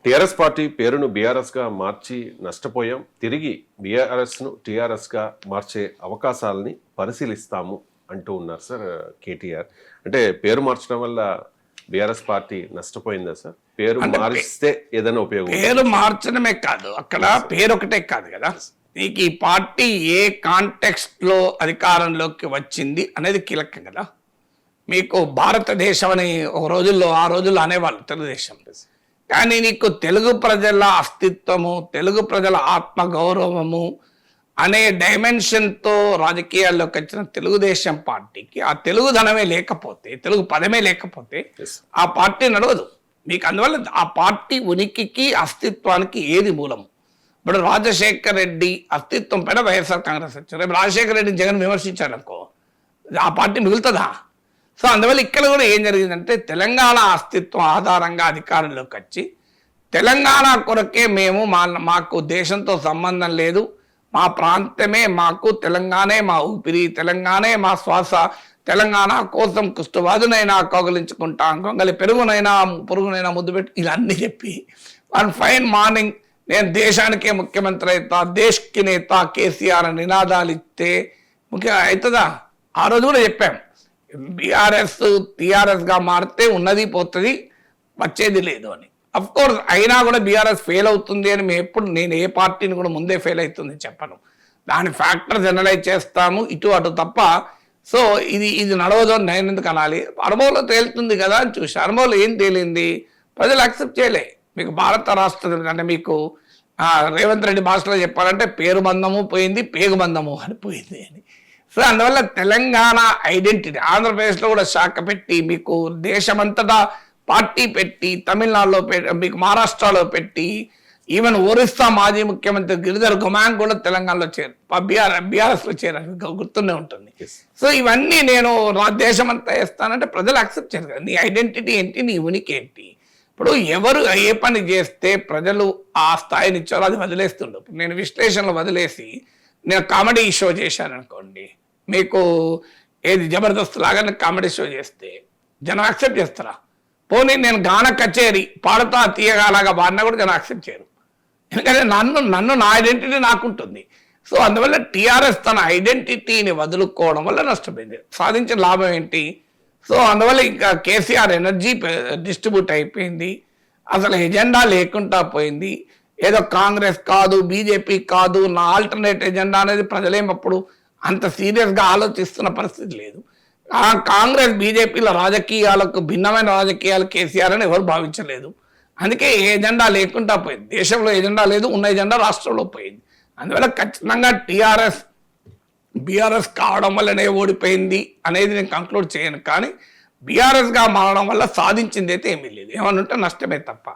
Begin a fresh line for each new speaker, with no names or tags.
TRS party పేరును BRS గా మార్చి నష్టపోయాం. తిరిగి బీఆర్ఎస్ ను టీఆర్ఎస్ గా మార్చే అవకాశాలని పరిశీలిస్తాము అంటూ ఉన్నారు సార్ కేటీఆర్. అంటే పేరు మార్చడం వల్ల బీఆర్ఎస్ పార్టీ నష్టపోయిందా సార్? పేరు మారిస్తే ఏదైనా ఉపయోగం?
పేరు మార్చడమే కాదు, అక్కడ పేరు ఒకటే కాదు కదా, నీకు ఈ పార్టీ ఏ కాంటెక్స్ట్ లో అధికారంలోకి వచ్చింది అనేది కీలకం కదా. మీకు భారతదేశం అని ఒక రోజుల్లో ఆ రోజుల్లో అనేవాళ్ళు తెలుగుదేశం, కానీ నీకు తెలుగు ప్రజల అస్తిత్వము, తెలుగు ప్రజల ఆత్మగౌరవము అనే డైమెన్షన్తో రాజకీయాల్లోకి వచ్చిన తెలుగుదేశం పార్టీకి ఆ తెలుగుదనమే లేకపోతే, తెలుగు పదమే లేకపోతే ఆ పార్టీ నడవదు మీకు. అందువల్ల ఆ పార్టీ ఉనికికి అస్తిత్వానికి ఏది మూలము? ఇప్పుడు రాజశేఖర్ రెడ్డి అస్తిత్వం పైన వైఎస్ఆర్ కాంగ్రెస్ వచ్చారు. రేపు రాజశేఖర రెడ్డిని జగన్ విమర్శించాడు అనుకో, ఆ పార్టీ మిగులుతుందా? సో అందువల్ల ఇక్కడ కూడా ఏం జరిగిందంటే, తెలంగాణ అస్తిత్వం ఆధారంగా అధికారంలోకి వచ్చి తెలంగాణ కొరకే మేము మాకు దేశంతో సంబంధం లేదు, మా ప్రాంతమే మాకు, తెలంగాణే మా ఊపిరి, తెలంగాణే మా శ్వాస, తెలంగాణ కోసం కుష్ఠవాదునైనా కౌగలించుకుంటాం, గొంగలి పురుగునైనా ముద్దు పెట్టి ఇలా అన్నీ చెప్పి వన్ ఫైన్ మార్నింగ్ నేను దేశానికే ముఖ్యమంత్రి అవుతా, దేశ్కి నేత కేసీఆర్ అని నినాదాలు ఇస్తే ముఖ్య అవుతుందా? ఆ రోజు కూడా చెప్పాం, బీఆర్ఎస్ టీఆర్ఎస్గా మారితే ఉన్నది పోతుంది, వచ్చేది లేదు అని. అఫ్ కోర్స్ అయినా కూడా బీఆర్ఎస్ ఫెయిల్ అవుతుంది అని నేను ఏ పార్టీని కూడా ముందే ఫెయిల్ అవుతుంది చెప్పను. దాని ఫ్యాక్టర్స్ ఎనలైజ్ చేస్తాము ఇటు అటు తప్ప. సో ఇది నడవదు అని నేను ఎందుకు అనాలి? అనుభవంలో తేలుతుంది కదా అని చూసి, అనుభవంలో ఏం తేలింది? ప్రజలు యాక్సెప్ట్ చేయలే. మీకు భారత రాష్ట్ర అంటే మీకు రేవంత్ రెడ్డి భాషలో చెప్పాలంటే పేరు బంధము పోయింది, పేగు బంధము అని పోయింది అని. సో అందువల్ల తెలంగాణ ఐడెంటిటీ ఆంధ్రప్రదేశ్లో కూడా శాఖ పెట్టి, మీకు దేశమంతటా పార్టీ పెట్టి, తమిళనాడులో పెట్టి, మీకు మహారాష్ట్రలో పెట్టి, ఈవెన్ ఒరిస్సా మాజీ ముఖ్యమంత్రి గిరిధర్ గుమాంగ్ కూడా తెలంగాణలో బీఆర్ఎస్లో చేరారు, గుర్తునే ఉంటుంది. సో ఇవన్నీ నేను దేశమంతా వేస్తానంటే ప్రజలు యాక్సెప్ట్ చేయరు కదా. నీ ఐడెంటిటీ ఏంటి, నీ ఉనికి ఏంటి? ఇప్పుడు ఎవరు ఏ పని చేస్తే ప్రజలు ఆ స్థాయిని ఇచ్చారో అది వదిలేస్తుండే. ఇప్పుడు నేను విశ్లేషణలు వదిలేసి నేను కామెడీ షో చేశాను అనుకోండి, మీకు ఏది జబర్దస్త్ లాగా నేను కామెడీ షో చేస్తే జనం యాక్సెప్ట్ చేస్తారా? పోనీ నేను గాన కచేరీ పాడుతా తీయగాలాగా బాడినా కూడా జనం యాక్సెప్ట్ చేయరు. ఎందుకంటే నన్ను నా ఐడెంటిటీ నాకుంటుంది. సో అందువల్ల టీఆర్ఎస్ తన ఐడెంటిటీని వదులుకోవడం వల్ల నష్టపోయింది. సాధించిన లాభం ఏంటి? సో అందువల్ల ఇంకా కేసీఆర్ ఎనర్జీ డిస్ట్రిబ్యూట్ అయిపోయింది, అసలు ఎజెండా లేకుండా పోయింది. ఏదో కాంగ్రెస్ కాదు, బీజేపీ కాదు, నా ఆల్టర్నేట్ ఎజెండా అనేది ప్రజలేమప్పుడు అంత సీరియస్గా ఆలోచిస్తున్న పరిస్థితి లేదు. కాంగ్రెస్ బీజేపీల రాజకీయాలకు భిన్నమైన రాజకీయాలు కేసీఆర్ అని ఎవరు భావించలేదు. అందుకే ఏ ఎజెండా లేకుండా పోయింది. దేశంలో ఎజెండా లేదు, ఉన్న ఎజెండా రాష్ట్రంలో పోయింది. అందువల్ల ఖచ్చితంగా బీఆర్ఎస్ కావడం వల్లనే ఓడిపోయింది అనేది నేను కంక్లూడ్ చేయను. కానీ బీఆర్ఎస్గా మారడం వల్ల సాధించింది అయితే ఏమీ లేదు, ఏమన్నా ఉంటే నష్టమే తప్ప.